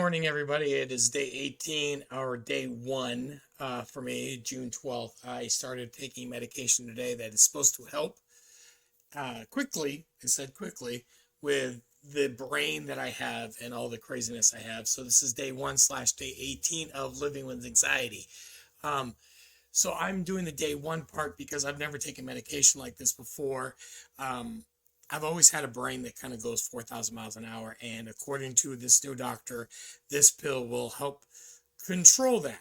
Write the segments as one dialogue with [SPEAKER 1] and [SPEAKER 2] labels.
[SPEAKER 1] morning, everybody. It is day 18, or day one for me, June 12th. I started taking medication today that is supposed to help quickly, I said quickly, with the brain that I have and all the craziness I have. So this is day one slash day 18 of living with anxiety. Um, so I'm doing the day one part because I've never taken medication like this before. Um, I've always had a brain that kind of goes 4,000 miles an hour. And according to this new doctor, this pill will help control that.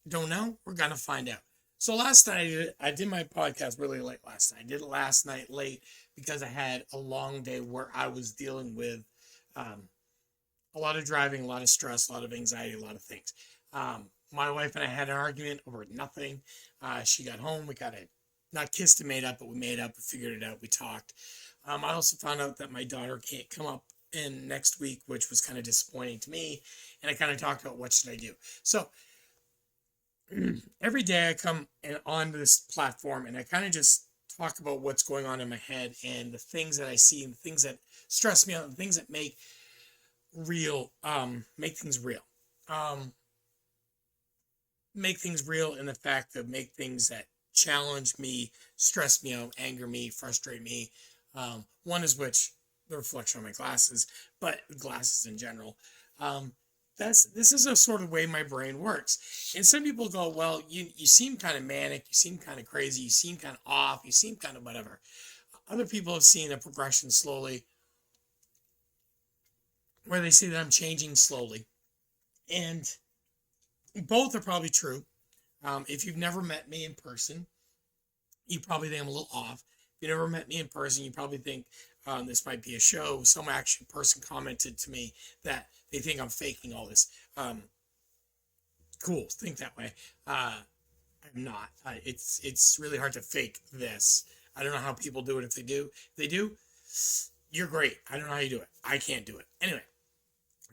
[SPEAKER 1] Don't know? We're going to find out. So last night, I did my podcast really late last night. I did it last night late because I had a long day where I was dealing with um, a lot of driving, a lot of stress, a lot of anxiety, a lot of things. My wife and I had an argument over nothing. She got home. We got it, not kissed and made up, but we made up. We figured it out. We talked. I also found out that my daughter can't come up in next week, which was kind of disappointing to me. And I kind of talked about what should I do. So every day I come on this platform and I kind of just talk about what's going on in my head and the things that I see and the things that stress me out and things that make things real. Make things real in the fact of make things that challenge me, stress me out, anger me, frustrate me. One is which the reflection on my glasses, but glasses in general. This is a sort of way my brain works. And some people go, well, you seem kind of manic, you seem kind of crazy, you seem kind of off, you seem kind of whatever. Other people have seen a progression slowly where they see that I'm changing slowly. And both are probably true. If you've never met me in person, you probably think I'm a little off. If you never met me in person, you probably think this might be a show. Some actual person commented to me that they think I'm faking all this. Cool, think that way. I'm not. It's really hard to fake this. I don't know how people do it if they do. If they do, you're great. I don't know how you do it. I can't do it. Anyway,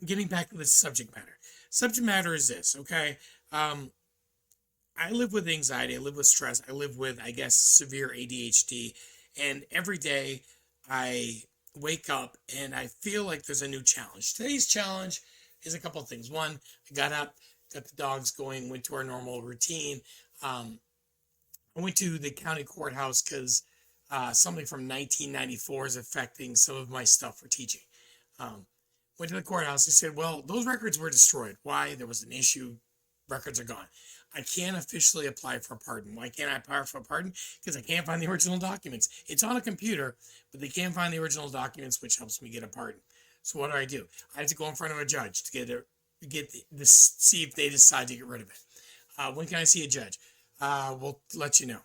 [SPEAKER 1] getting back to the subject matter. Subject matter is this, okay? I live with anxiety. I live with stress. I live with, I guess, severe ADHD. And every day I wake up and I feel like there's a new challenge. Today's challenge is a couple of things. One, I got up, got the dogs going, went to our normal routine. I went to the county courthouse because something from 1994 is affecting some of my stuff for teaching. Went to the courthouse. They said, well, those records were destroyed. Why? There was an issue. Records are gone. I can't officially apply for a pardon. Why can't I apply for a pardon? Because I can't find the original documents. It's on a computer, but they can't find the original documents, which helps me get a pardon. So what do? I have to go in front of a judge to see if they decide to get rid of it. When can I see a judge? We'll let you know.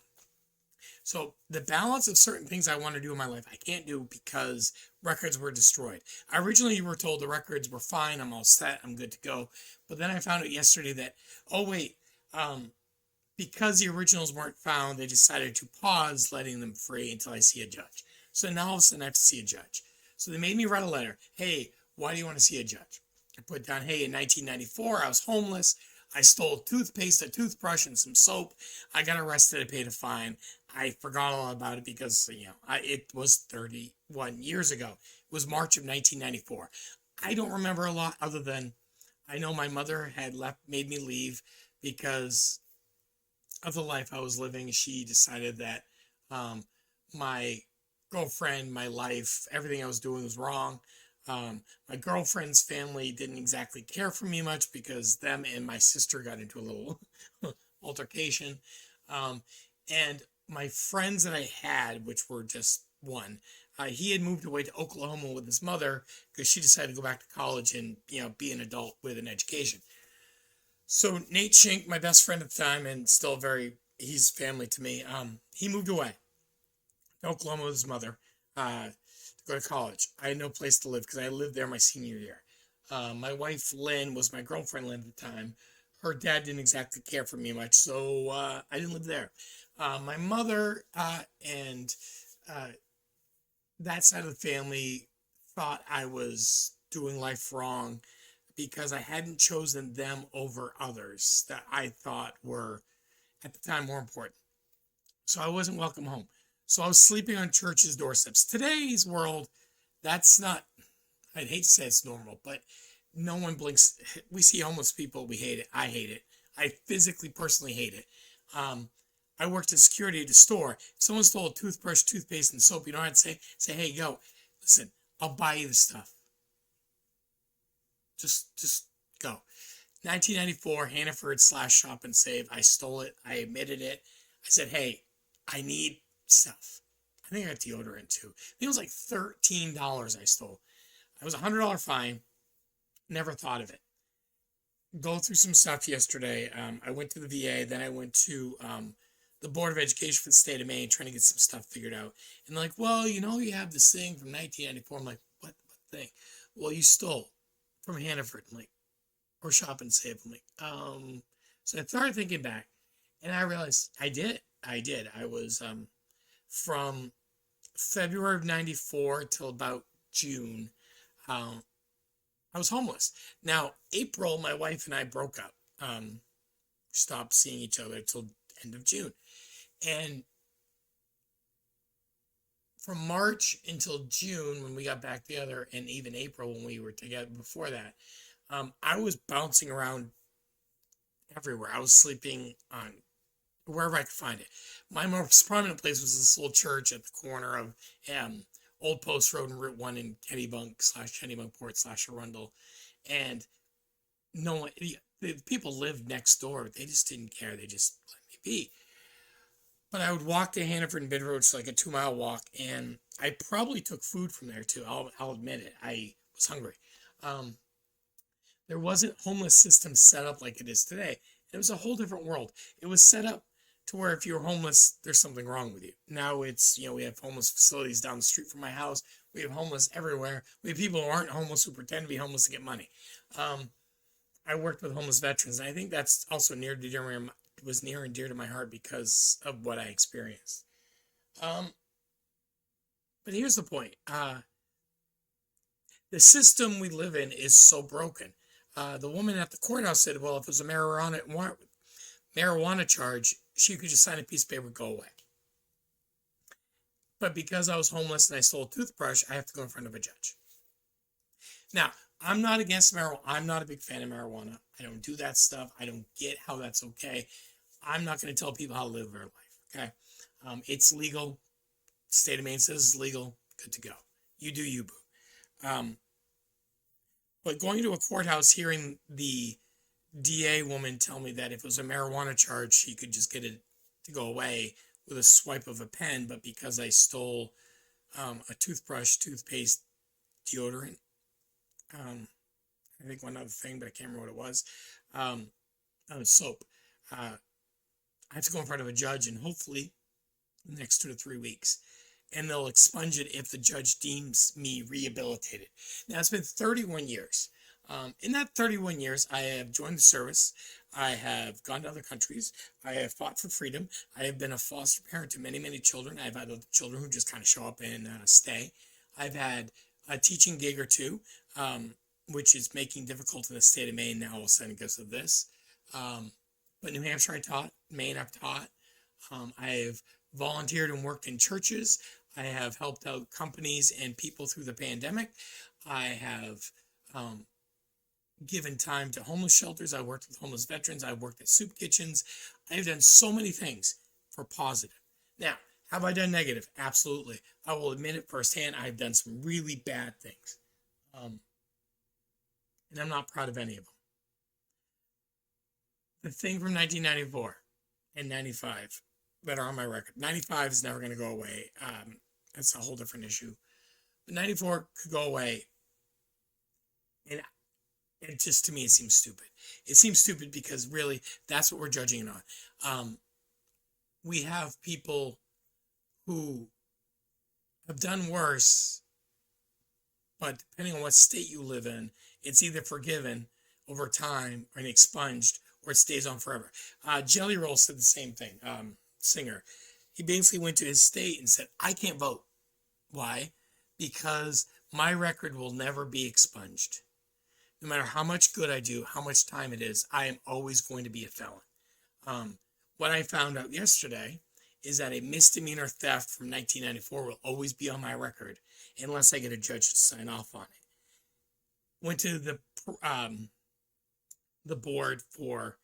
[SPEAKER 1] So the balance of certain things I want to do in my life, I can't do because records were destroyed. I originally were told the records were fine, I'm all set, I'm good to go. But then I found out yesterday that, because the originals weren't found, they decided to pause letting them free until I see a judge. So now all of a sudden I have to see a judge. So they made me write a letter. Hey, why do you want to see a judge? I put down, hey, in 1994, I was homeless. I stole toothpaste, a toothbrush, and some soap. I got arrested. I paid a fine. I forgot all about it because, it was 31 years ago. It was March of 1994. I don't remember a lot other than I know my mother had made me leave because of the life I was living. She decided that my girlfriend, my life, everything I was doing was wrong. My girlfriend's family didn't exactly care for me much because them and my sister got into a little altercation. And my friends that I had, which were just one, he had moved away to Oklahoma with his mother because she decided to go back to college and, be an adult with an education. So Nate Shink, my best friend at the time and still he's family to me, he moved away to Oklahoma with his mother. Go to college. I had no place to live because I lived there my senior year. My wife, Lynn, was my girlfriend, Lynn, at the time. Her dad didn't exactly care for me much, so I didn't live there. My mother and that side of the family thought I was doing life wrong because I hadn't chosen them over others that I thought were, at the time, more important. So I wasn't welcome home. So I was sleeping on churches' doorsteps. Today's world, that's not, I'd hate to say it's normal, but no one blinks. We see homeless people. We hate it. I hate it. I physically, personally hate it. I worked in security at a store. If someone stole a toothbrush, toothpaste, and soap, you know what I'd say, hey, yo, listen, I'll buy you the stuff. Just go. 1994, Hannaford / Shop and Save. I stole it. I admitted it. I said, hey, I need stuff. I think I got deodorant too. I think it was like $13 I stole. It was a $100 fine. Never thought of it. Go through some stuff yesterday. I went to the VA. Then I went to the Board of Education for the state of Maine trying to get some stuff figured out. And like, well, you know, you have this thing from 1994. I'm like, what thing? Well, you stole from Hannaford. I'm like, or Shop and Save. I'm like, so I started thinking back and I realized I did. I was from February of 94 till about June. I was homeless. Now, April, my wife and I broke up. Stopped seeing each other till end of June. And from March until June, when we got back together, and even April when we were together before that, I was bouncing around everywhere. I was sleeping on wherever I could find it. My most prominent place was this little church at the corner of Old Post Road and Route 1 in Kennebunk / Arundel. And no one, the people lived next door. They just didn't care. They just let me be. But I would walk to Hannaford and Bid Road. It's like a 2-mile walk. And I probably took food from there too. I'll admit it. I was hungry. There wasn't homeless system set up like it is today. It was a whole different world. It was set up to where if you're homeless, there's something wrong with you. Now it's, we have homeless facilities down the street from my house. We have homeless everywhere. We have people who aren't homeless who pretend to be homeless to get money. I worked with homeless veterans, and I think that's also near and dear to my heart because of what I experienced. But here's the point. The system we live in is so broken. The woman at the courthouse said, well, if it was a marijuana charge, she could just sign a piece of paper and go away. But because I was homeless and I stole a toothbrush, I have to go in front of a judge. Now, I'm not against marijuana. I'm not a big fan of marijuana. I don't do that stuff. I don't get how that's okay. I'm not going to tell people how to live their life, okay? It's legal. State of Maine says it's legal. Good to go. You do you, boo. But going to a courthouse, hearing the DA woman tell me that if it was a marijuana charge, she could just get it to go away with a swipe of a pen. But because I stole a toothbrush, toothpaste, deodorant, I think one other thing, but I can't remember what it was, soap. I have to go in front of a judge, and hopefully the next 2 to 3 weeks. And they'll expunge it if the judge deems me rehabilitated. Now, it's been 31 years. In that 31 years, I have joined the service. I have gone to other countries. I have fought for freedom. I have been a foster parent to many, many children. I've had other children who just kind of show up and stay. I've had a teaching gig or two, which is making difficult in the state of Maine now all of a sudden because of this. But New Hampshire I taught, Maine I've taught. I have volunteered and worked in churches. I have helped out companies and people through the pandemic. I have given time to homeless shelters. I worked with homeless veterans. I worked at soup kitchens. I've done so many things for positive. Now, have I done negative? Absolutely. I will admit it firsthand. I've done some really bad things. And I'm not proud of any of them. The thing from 1994 and 95 that are on my record. 95 is never going to go away. That's a whole different issue. But 94 could go away. And it just, to me, it seems stupid. It seems stupid because really, that's what we're judging it on. We have people who have done worse, but depending on what state you live in, it's either forgiven over time or expunged, or it stays on forever. Jelly Roll said the same thing. Singer. He basically went to his state and said, I can't vote. Why? Because my record will never be expunged. No matter how much good I do, how much time it is, I am always going to be a felon. What I found out yesterday is that a misdemeanor theft from 1994 will always be on my record unless I get a judge to sign off on it. Went to the the board for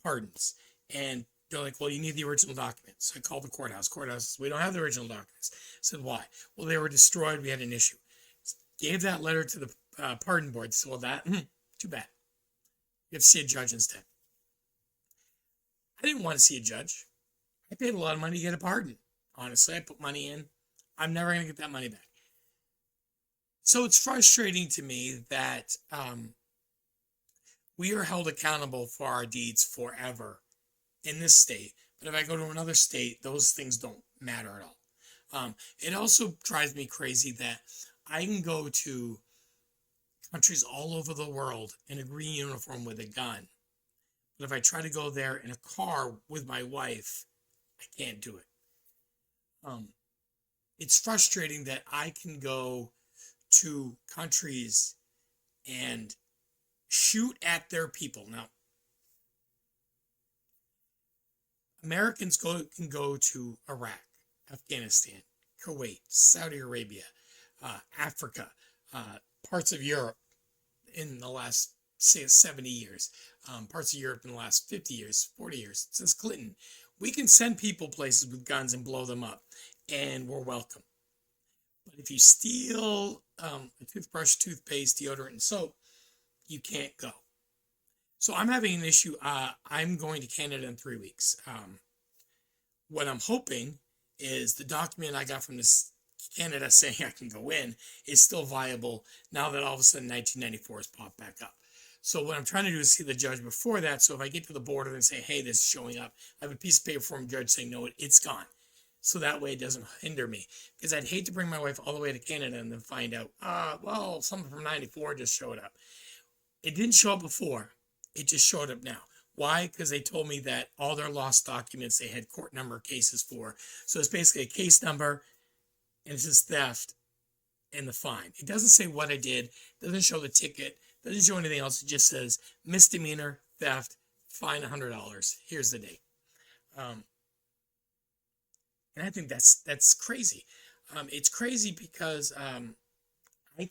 [SPEAKER 1] pardons, and they're like, well, you need the original documents. So I called the courthouse. Courthouse, we don't have the original documents. I said, why? Well, they were destroyed. We had an issue. Gave that letter to the pardon board. So, well, that, too bad. You have to see a judge instead. I didn't want to see a judge. I paid a lot of money to get a pardon. Honestly, I put money in. I'm never going to get that money back. So it's frustrating to me that we are held accountable for our deeds forever in this state. But if I go to another state, those things don't matter at all. It also drives me crazy that I can go to countries all over the world in a green uniform with a gun. But if I try to go there in a car with my wife, I can't do it. It's frustrating that I can go to countries and shoot at their people. Now, Americans can go to Iraq, Afghanistan, Kuwait, Saudi Arabia, Africa, parts of Europe in the last, say, 70 years, parts of Europe in the last 50 years, 40 years, since Clinton. We can send people places with guns and blow them up, and we're welcome. But if you steal a toothbrush, toothpaste, deodorant, and soap, you can't go. So I'm having an issue. I'm going to Canada in 3 weeks. What I'm hoping is the document I got from this Canada saying I can go in is still viable now that all of a sudden 1994 has popped back up. So what I'm trying to do is see the judge before that. So if I get to the border and say, hey, this is showing up, I have a piece of paper from a judge saying, no, it's gone. So that way it doesn't hinder me. Because I'd hate to bring my wife all the way to Canada and then find out, well, something from 94 just showed up. It didn't show up before. It just showed up now. Why? Because they told me that all their lost documents, they had court number cases for. So it's basically a case number, and it's just theft and the fine. It doesn't say what I did. It doesn't show the ticket. It doesn't show anything else. It just says misdemeanor, theft, fine $100. Here's the date. And I think that's crazy. It's crazy because I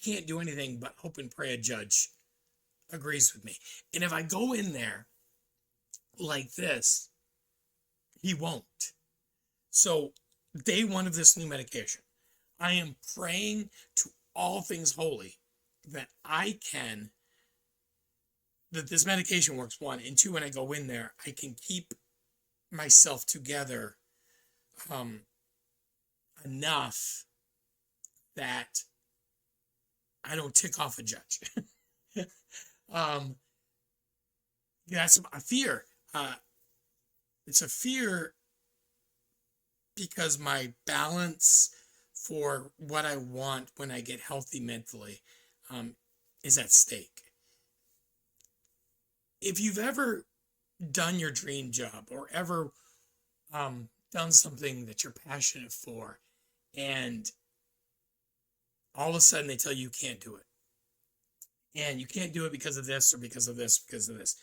[SPEAKER 1] can't do anything but hope and pray a judge agrees with me. And if I go in there like this, he won't. So day one of this new medication, I am praying to all things holy that that this medication works, one, and two, when I go in there, I can keep myself together enough that I don't tick off a judge. That's a fear. It's a fear because my balance for what I want when I get healthy mentally is at stake. If you've ever done your dream job or ever done something that you're passionate for, and all of a sudden they tell you you can't do it, and you can't do it because of this or because of this, because of this.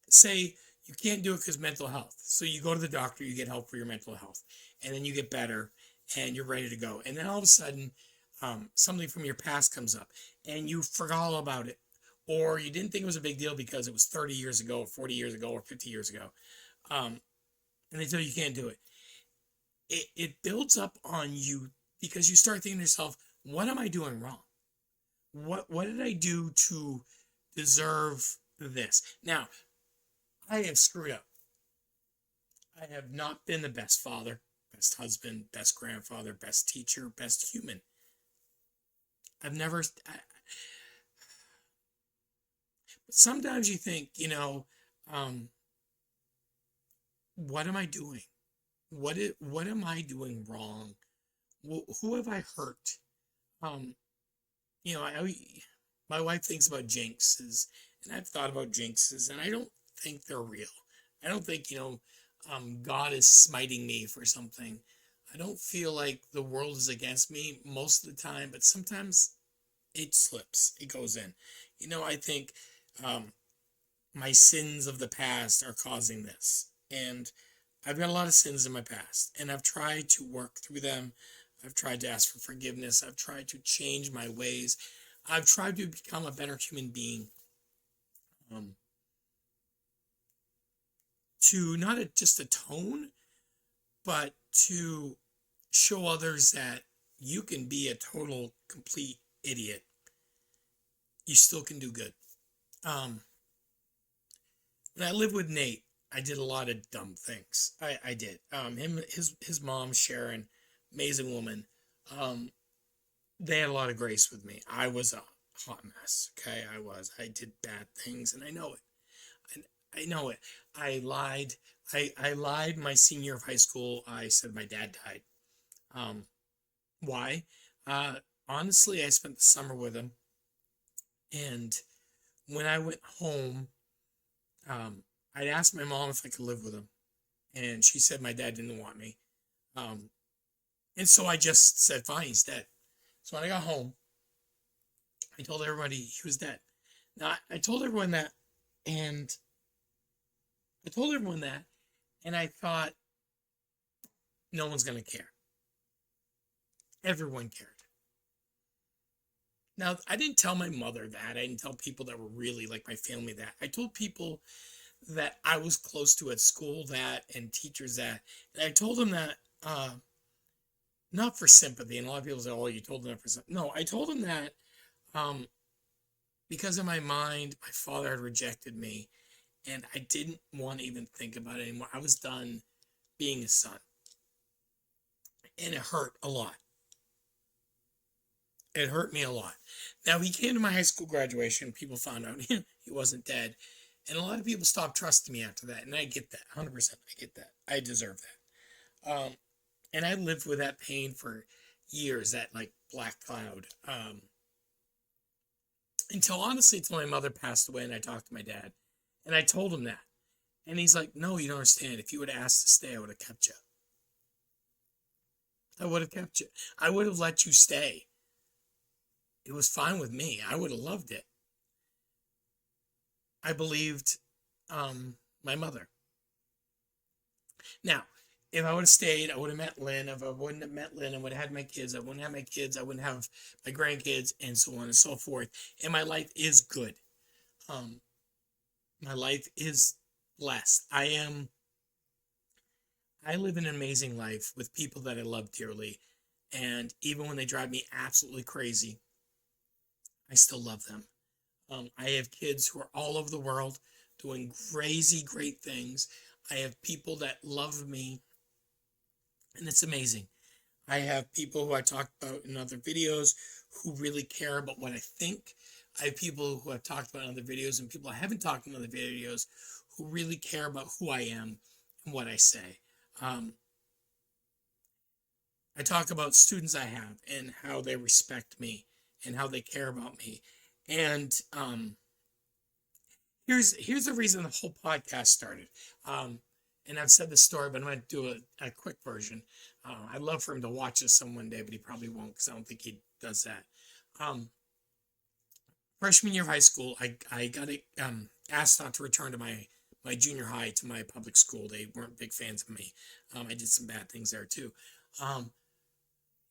[SPEAKER 1] Say you can't do it because mental health. So you go to the doctor, you get help for your mental health, and then you get better and you're ready to go. And then all of a sudden, something from your past comes up and you forgot all about it. Or you didn't think it was a big deal because it was 30 years ago or 40 years ago or 50 years ago. And they tell you can't do it. It builds up on you because you start thinking to yourself, what am I doing wrong? What did I do to deserve this? Now, I have screwed up. I have not been the best father, best husband, best grandfather, best teacher, best human. I've never... Sometimes you think, what am I doing? What am I doing wrong? Who have I hurt? My wife thinks about jinxes, and I've thought about jinxes, and I don't think they're real. I don't think, God is smiting me for something. I don't feel like the world is against me most of the time, but sometimes it slips. It goes in. I think my sins of the past are causing this. And I've got a lot of sins in my past, and I've tried to work through them. I've tried to ask for forgiveness. I've tried to change my ways. I've tried to become a better human being. um, to not just atone, but to show others that you can be a total, complete idiot. You still can do good. Um, when I lived with Nate, I did a lot of dumb things. I did. His mom, Sharon, amazing woman. Um, they had a lot of grace with me. I was a hot mess. Okay, I was. I did bad things, and I know it. I know it. I lied. I lied my senior year of high school. I said my dad died. Um, why? Uh, Honestly, I spent the summer with him, and when I went home, I'd asked my mom if I could live with him, and she said my dad didn't want me. Um, and so I just said, fine, he's dead. So when I got home, I told everybody he was dead. Now, I told everyone that, and I told everyone that, and I thought, no one's going to care. Everyone cared. Now, I didn't tell my mother that. I didn't tell people that were really like my family that. I told people that I was close to at school that, and teachers that. And I told them that, not for sympathy. And a lot of people say, oh, you told them that for sympathy. No, I told them that um, because in my mind, my father had rejected me, and I didn't want to even think about it anymore. I was done being his son. And it hurt a lot. It hurt me a lot. Now, he came to my high school graduation. People found out he wasn't dead. And a lot of people stopped trusting me after that. And I get that. 100%. I get that. I deserve that. And I lived with that pain for years, that like black cloud. Until my mother passed away and I talked to my dad. And I told him that. And he's like, no, you don't understand. If you would have asked to stay, I would have kept you. I would have kept you. I would have let you stay. It was fine with me. I would have loved it. I believed my mother. Now, if I would have stayed, I would have met Lynn. If I wouldn't have met Lynn, I would have had my kids. I wouldn't have my kids. I wouldn't have my grandkids, and so on and so forth. And my life is good. My life is blessed. I live an amazing life with people that I love dearly. And even when they drive me absolutely crazy, I still love them. I have kids who are all over the world doing crazy, great things. I have people that love me, and it's amazing. I have people who I talked about in other videos who really care about what I think. I have people who I've talked about in other videos and people I haven't talked in other videos who really care about who I am and what I say. I talk about students I have and how they respect me and how they care about me. And here's the reason the whole podcast started. And I've said this story, but I'm going to do a quick version. I'd love for him to watch this some one day, but he probably won't because I don't think he does that. Freshman year of high school, I got asked not to return to my junior high, to my public school. They weren't big fans of me. I did some bad things there too.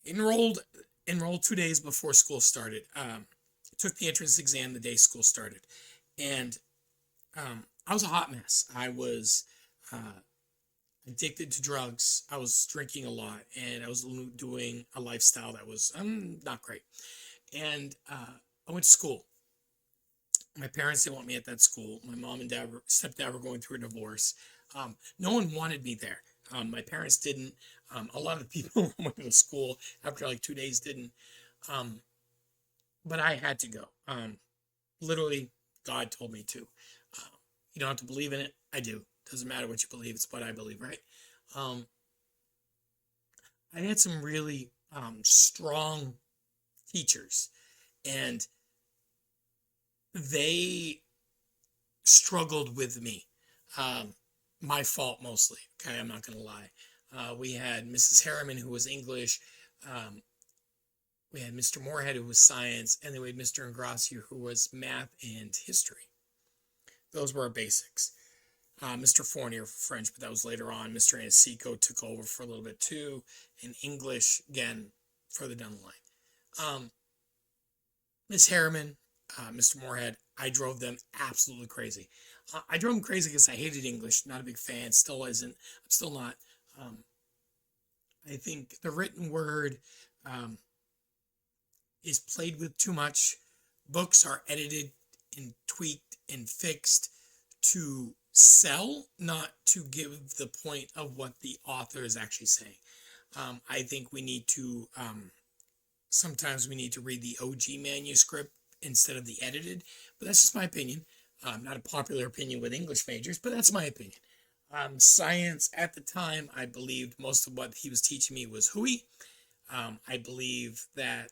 [SPEAKER 1] Enrolled 2 days before school started. Took the entrance exam the day school started. And I was a hot mess. I was addicted to drugs. I was drinking a lot, and I was doing a lifestyle that was not great. And I went to school. My parents didn't want me at that school. My mom and stepdad were going through a divorce. No one wanted me there. My parents didn't. A lot of the people who went to the school after like 2 days didn't. But I had to go. Literally, God told me to. You don't have to believe in it. I do. Doesn't matter what you believe. It's what I believe, right? I had some really strong teachers, and they struggled with me. My fault mostly. Okay, I'm not going to lie. We had Mrs. Harriman, who was English. We had Mr. Moorhead, who was science, and then we had Mr. Ingracia, who was math and history. Those were our basics. Mr. Fournier for French, but that was later on. Mr. Anasico took over for a little bit too. And English, again, further down the line. Miss Harriman, Mr. Moorhead, I drove them absolutely crazy. I drove them crazy because I hated English. Not a big fan. Still isn't. I'm still not. Um, I think the written word um, is played with too much. Books are edited and tweaked and fixed to sell, not to give the point of what the author is actually saying. I think we need to sometimes we need to read the OG manuscript instead of the edited, but that's just my opinion. Not a popular opinion with English majors, but that's my opinion. Science at the time, I believed most of what he was teaching me was hooey. I believe that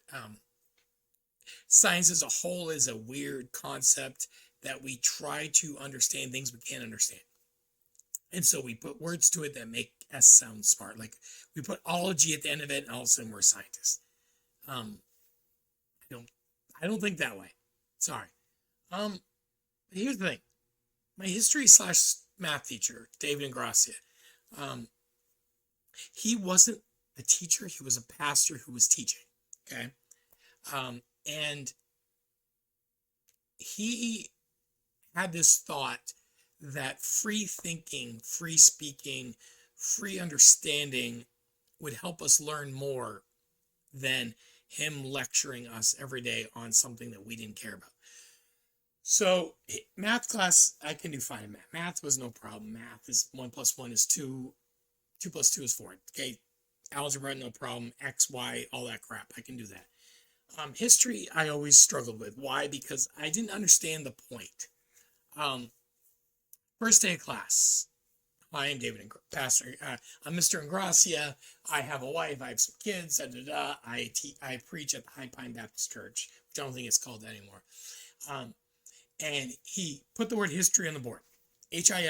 [SPEAKER 1] science as a whole is a weird concept that we try to understand things we can't understand. And so we put words to it that make us sound smart. Like we put ology at the end of it, and all of a sudden we're scientists. I don't think that way. Sorry. Here's the thing. My history/math teacher, David Ingracia, he wasn't a teacher. He was a pastor who was teaching. Okay. And he had this thought that free thinking, free speaking, free understanding would help us learn more than him lecturing us every day on something that we didn't care about. So math class, I can do fine in math. Math was no problem. Math is 1 + 1 is 2. 2 + 2 is 4. Okay. Algebra, no problem. X, Y, all that crap. I can do that. History, I always struggled with. Why? Because I didn't understand the point. First day of class. Hi, I'm David, Pastor. I'm Mr. Ingracia. I have a wife. I have some kids. I preach at the High Pine Baptist Church, which I don't think it's called that anymore. And he put the word history on the board, History,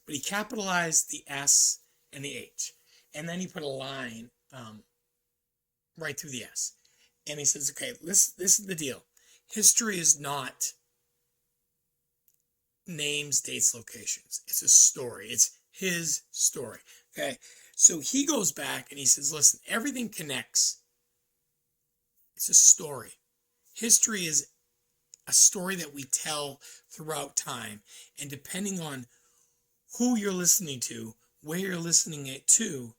[SPEAKER 1] but he capitalized the S and the H, and then he put a line right through the S, and he says, "Okay, this is the deal. History is not names, dates, locations. It's a story. It's his story." Okay, so he goes back and he says, "Listen, everything connects. It's a story. History is a story that we tell throughout time, and depending on who you're listening to, where you're listening it to,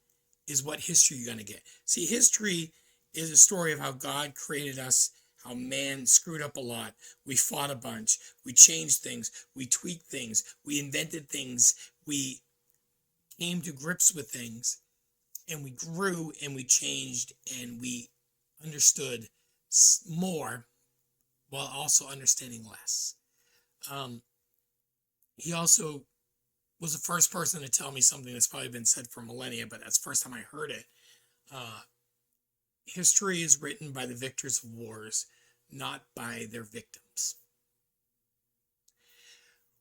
[SPEAKER 1] is what history you're going to get. See, history is a story of how God created us, how man screwed up a lot. We fought a bunch. We changed things. We tweaked things. We invented things. We came to grips with things, and we grew and we changed and we understood more while also understanding less." He also was the first person to tell me something that's probably been said for millennia, but that's the first time I heard it. History is written by the victors of wars, not by their victims.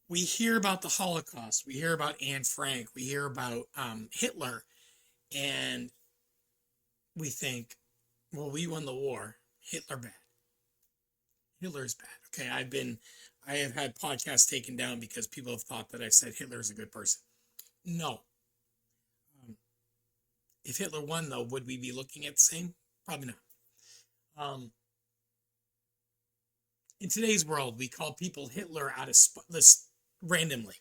[SPEAKER 1] We hear about the Holocaust. We hear about Anne Frank. We hear about Hitler. And we think, well, we won the war. Hitler bad. Hitler's bad. Okay, I have had podcasts taken down because people have thought that I've said Hitler's a good person. No. If Hitler won, though, would we be looking at the same? Probably not. In today's world, we call people Hitler out of randomly.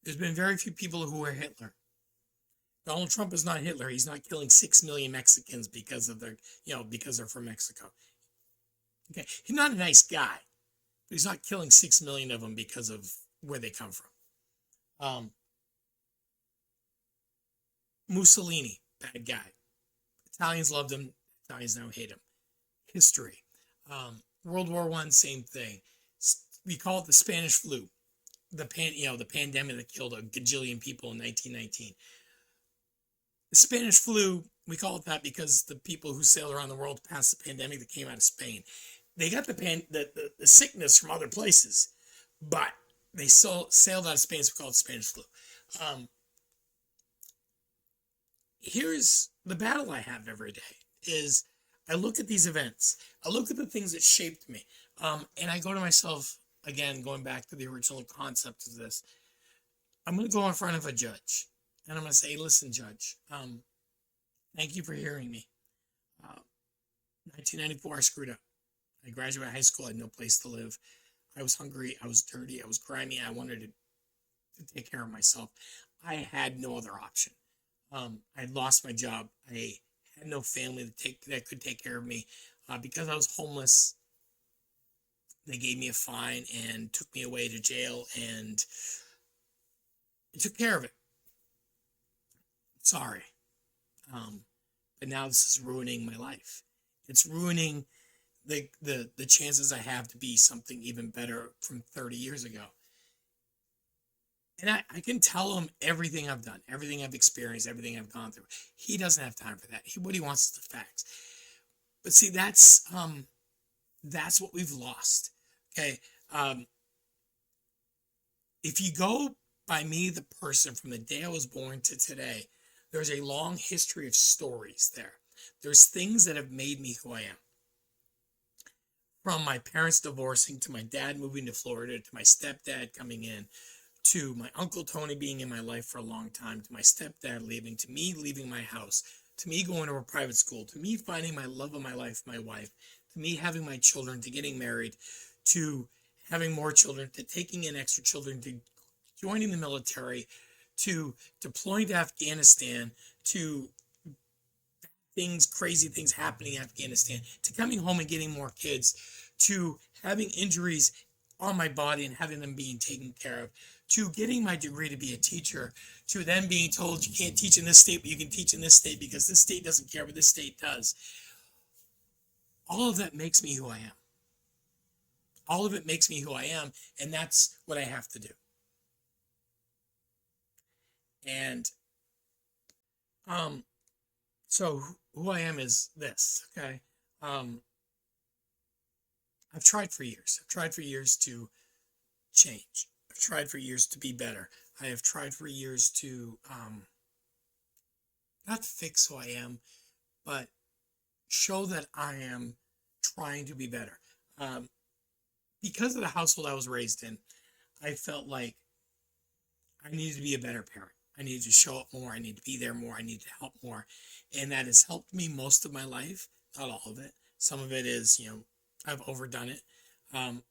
[SPEAKER 1] There's been very few people who are Hitler. Donald Trump is not Hitler. He's not killing 6 million Mexicans because of because they're from Mexico. Okay, he's not a nice guy, but he's not killing 6 million of them because of where they come from. Mussolini, bad guy. Italians loved him. Italians now hate him. History. World War I, same thing. We call it the Spanish flu. The pandemic that killed a gajillion people in 1919. The Spanish flu, we call it that because the people who sailed around the world passed the pandemic that came out of Spain. They got the sickness from other places, but they sailed out of Spain, so we call it Spanish flu. Here's the battle I have every day is I look at these events. I look at the things that shaped me. And I go to myself, again, going back to the original concept of this. I'm going to go in front of a judge. And I'm going to say, "Listen, Judge, thank you for hearing me. 1994, I screwed up. I graduated high school. I had no place to live. I was hungry. I was dirty. I was grimy. I wanted to take care of myself. I had no other option. I lost my job. I had no family that could take care of me. Because I was homeless, they gave me a fine and took me away to jail, and I took care of it. Sorry. But now this is ruining my life. It's ruining the chances I have to be something even better from 30 years ago. And I can tell him everything I've done, everything I've experienced, everything I've gone through. He doesn't have time for that. What he wants is the facts. But see, that's what we've lost. Okay. If you go by me, the person, from the day I was born to today, there's a long history of stories there. There's things that have made me who I am. From my parents divorcing, to my dad moving to Florida, to my stepdad coming in, to my Uncle Tony being in my life for a long time, to my stepdad leaving, to me leaving my house, to me going to a private school, to me finding my love of my life, my wife, to me having my children, to getting married, to having more children, to taking in extra children, to joining the military, to deploying to Afghanistan, to crazy things happening in Afghanistan, to coming home and getting more kids, to having injuries on my body and having them being taken care of, to getting my degree to be a teacher, to then being told you can't teach in this state, but you can teach in this state because this state doesn't care, but this state does. All of that makes me who I am. All of it makes me who I am, and that's what I have to do. And so who I am is this, okay? I've tried for years. I've tried for years to change. I've tried for years to be better. I have tried for years to not fix who I am, but show that I am trying to be better. Because of the household I was raised in, I felt like I needed to be a better parent. I needed to show up more. I need to be there more. I need to help more. And that has helped me most of my life. Not all of it. Some of it is, I've overdone it. I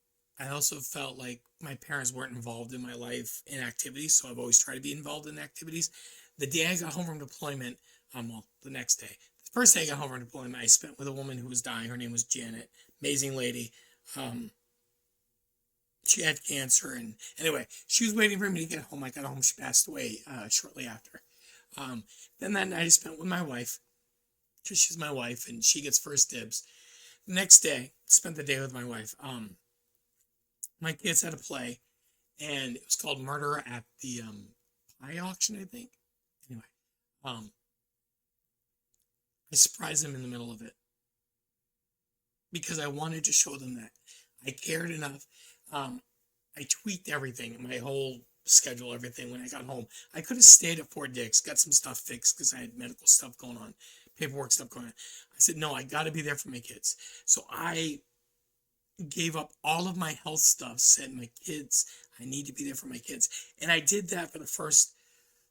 [SPEAKER 1] also felt like my parents weren't involved in my life in activities, so I've always tried to be involved in activities. The day I got home from deployment, the next day. The first day I got home from deployment, I spent with a woman who was dying. Her name was Janet. Amazing lady. She had cancer, and anyway, she was waiting for me to get home. I got home, she passed away shortly after. Then that night I spent with my wife, because she's my wife, and she gets first dibs. The next day, spent the day with my wife. My kids had a play, and it was called Murder at the Pie Auction, I think. Anyway, I surprised them in the middle of it, because I wanted to show them that I cared enough. I tweaked everything, my whole schedule, everything when I got home. I could have stayed at Fort Dix, got some stuff fixed because I had medical stuff going on, paperwork stuff going on. I said, no, I got to be there for my kids. So I gave up all of my health stuff, said my kids, I need to be there for my kids. And I did that for the first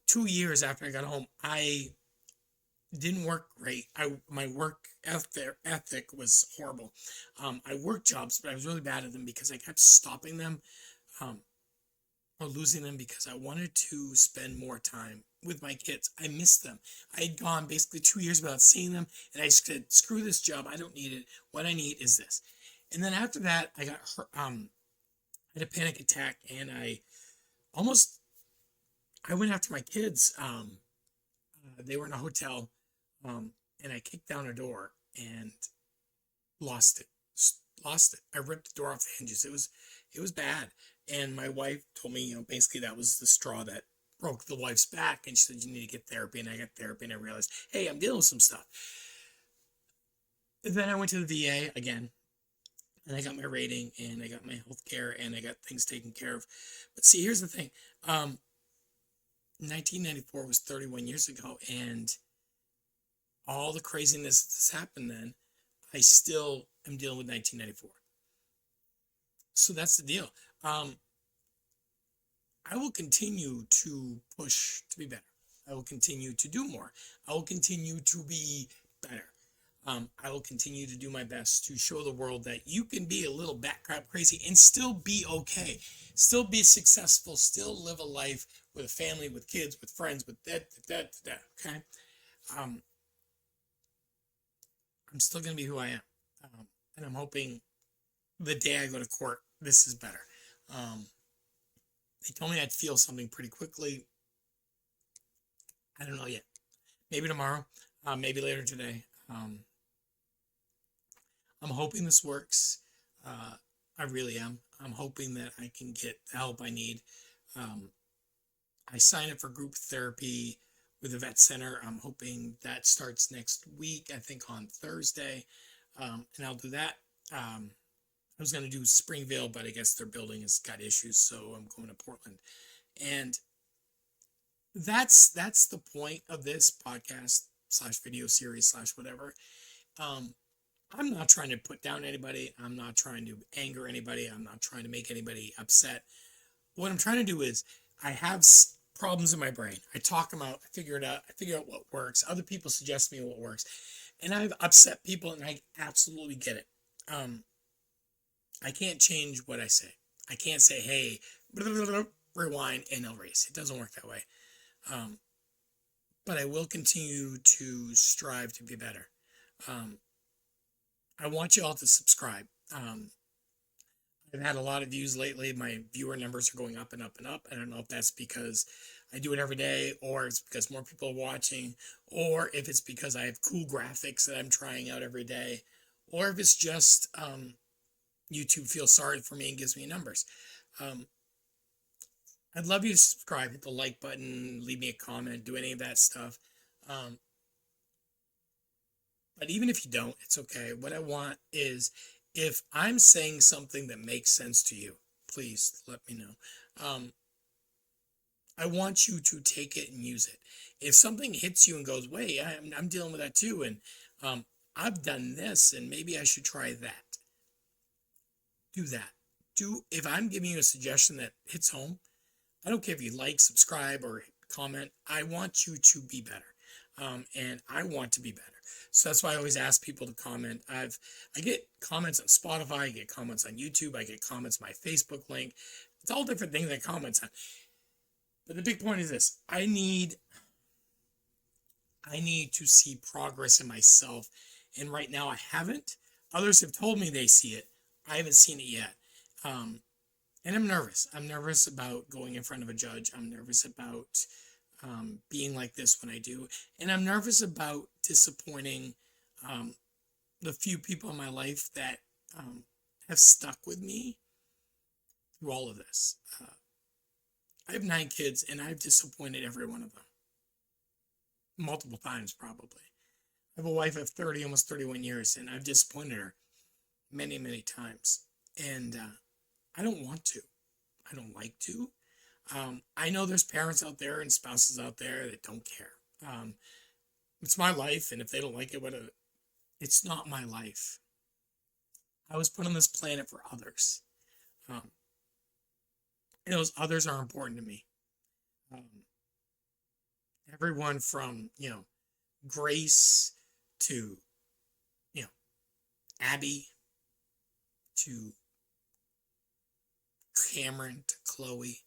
[SPEAKER 1] 2 years after I got home. I didn't work great. My work ethic was horrible. I worked jobs, but I was really bad at them because I kept stopping them or losing them because I wanted to spend more time with my kids. I missed them. I had gone basically 2 years without seeing them, and I said, screw this job. I don't need it. What I need is this. And then after that, I got hurt. I had a panic attack, and I went after my kids. They were in a hotel. And I kicked down a door and lost it. I ripped the door off the hinges. It was bad. And my wife told me, basically that was the straw that broke the wife's back. And she said, you need to get therapy. And I got therapy, and I realized, hey, I'm dealing with some stuff. And then I went to the VA again, and I got my rating, and I got my health care, and I got things taken care of. But see, here's the thing. 1994 was 31 years ago, and all the craziness that's happened then, I still am dealing with 1994. So that's the deal. I will continue to push to be better. I will continue to do more. I will continue to be better. I will continue to do my best to show the world that you can be a little batcrap crazy and still be okay, still be successful, still live a life with a family, with kids, with friends, with that. Okay. Um, I'm still going to be who I am. And I'm hoping the day I go to court, this is better. They told me I'd feel something pretty quickly. I don't know yet. Maybe tomorrow, maybe later today. I'm hoping this works. I really am. I'm hoping that I can get the help I need. I signed up for group therapy with the vet center. I'm hoping that starts next week, I think on Thursday. And I'll do that. I was going to do Springvale, but I guess their building has got issues, so I'm going to Portland. And that's the point of this podcast / video series / whatever. I'm not trying to put down anybody. I'm not trying to anger anybody. I'm not trying to make anybody upset. What I'm trying to do is I have problems in my brain. I talk them out. I figure it out. I figure out what works. Other people suggest me what works. And I've upset people, and I absolutely get it. I can't change what I say. I can't say, hey, rewind and erase. It doesn't work that way. But I will continue to strive to be better. I want you all to subscribe. I've had a lot of views lately. My viewer numbers are going up and up and up. I don't know if that's because I do it every day, or it's because more people are watching, or if it's because I have cool graphics that I'm trying out every day, or if it's just YouTube feels sorry for me and gives me numbers. I'd love you to subscribe, hit the like button, leave me a comment, do any of that stuff. But even if you don't, it's okay. What I want is, if I'm saying something that makes sense to you, please let me know. I want you to take it and use it. If something hits you and goes, wait, I'm dealing with that too, and I've done this, and maybe I should try that. Do that. If I'm giving you a suggestion that hits home, I don't care if you like, subscribe, or comment. I want you to be better. And I want to be better. So that's why I always ask people to comment. I get comments on Spotify, I get comments on YouTube, I get comments on my Facebook link. It's all different things I comment on. But the big point is this: I need to see progress in myself. And right now I haven't. Others have told me they see it. I haven't seen it yet. And I'm nervous. I'm nervous about going in front of a judge. I'm nervous about being like this when I do. And I'm nervous about disappointing the few people in my life that have stuck with me through all of this. I have 9 kids, and I've disappointed every one of them. Multiple times, probably. I have a wife of 30, almost 31 years, and I've disappointed her many, many times. And I don't want to. I don't like to. I know there's parents out there and spouses out there that don't care. It's my life, and if they don't like it, it's not my life. I was put on this planet for others. And those others are important to me. Everyone from, Grace to, Abby to Cameron to Chloe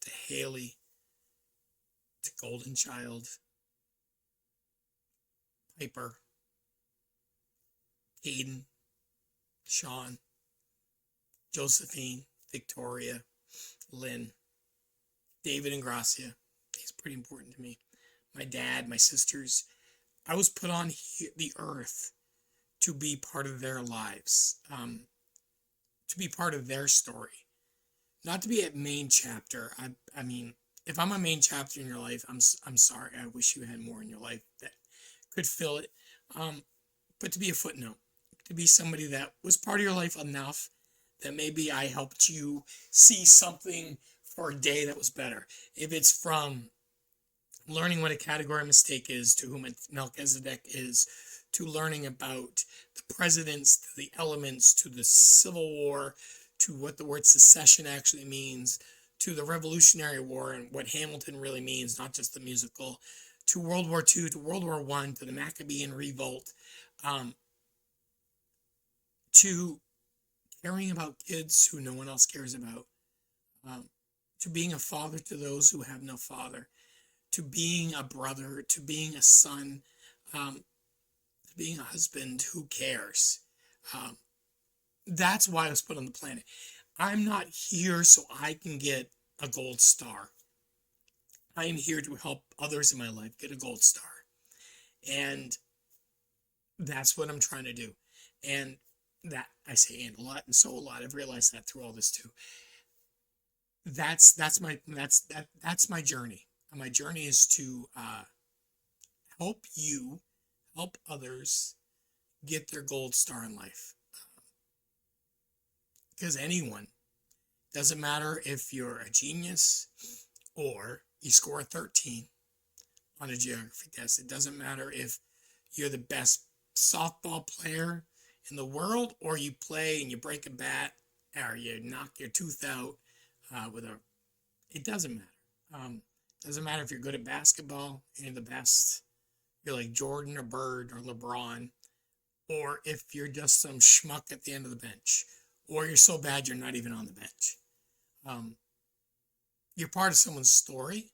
[SPEAKER 1] to Haley to Golden Child, Piper, Hayden, Sean, Josephine, Victoria, Lynn, David, and Gracia. He's pretty important to me. My dad, my sisters. I was put on the earth to be part of their lives, to be part of their story, not to be a main chapter. I mean, if I'm a main chapter in your life, I'm sorry. I wish you had more in your life that could fill it. But to be a footnote, to be somebody that was part of your life enough that maybe I helped you see something for a day that was better. If it's from learning what a category mistake is, to whom Melchizedek is, to learning about the presidents, to the elements, to the Civil War, to what the word secession actually means, to the Revolutionary War and what Hamilton really means, not just the musical, to World War II, to World War I, to the Maccabean Revolt. to caring about kids who no one else cares about, to being a father to those who have no father, to being a brother, to being a son, to being a husband who cares. That's why I was put on the planet. I'm not here so I can get a gold star. I am here to help others in my life get a gold star. And that's what I'm trying to do. And that, I say and a lot and so a lot. I've realized that through all this too. That's my journey. And my journey is to help you, help others get their gold star in life. Because anyone, doesn't matter if you're a genius or you score a 13 on a geography test. It doesn't matter if you're the best softball player in the world or you play and you break a bat or you knock your tooth out it doesn't matter. Doesn't matter if you're good at basketball, you're the best, you're like Jordan or Bird or LeBron, or if you're just some schmuck at the end of the bench, or you're so bad you're not even on the bench. You're part of someone's story,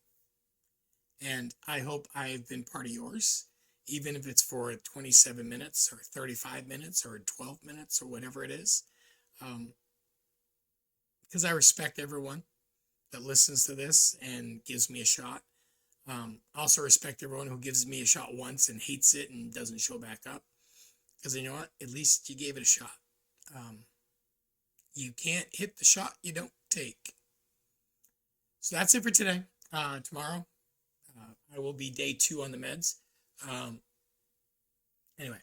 [SPEAKER 1] and I hope I've been part of yours, even if it's for 27 minutes or 35 minutes or 12 minutes or whatever it is. Because I respect everyone that listens to this and gives me a shot. I also respect everyone who gives me a shot once and hates it and doesn't show back up. Because you know what? At least you gave it a shot. You can't hit the shot you don't take. So that's it for today. Tomorrow, I will be day 2 on the meds. Anyway,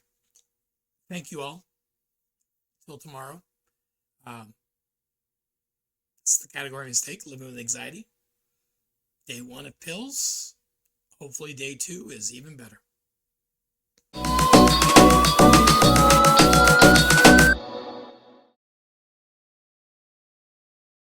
[SPEAKER 1] thank you all. Till tomorrow. It's the category mistake, living with anxiety. Day 1 of pills. Hopefully day 2 is even better.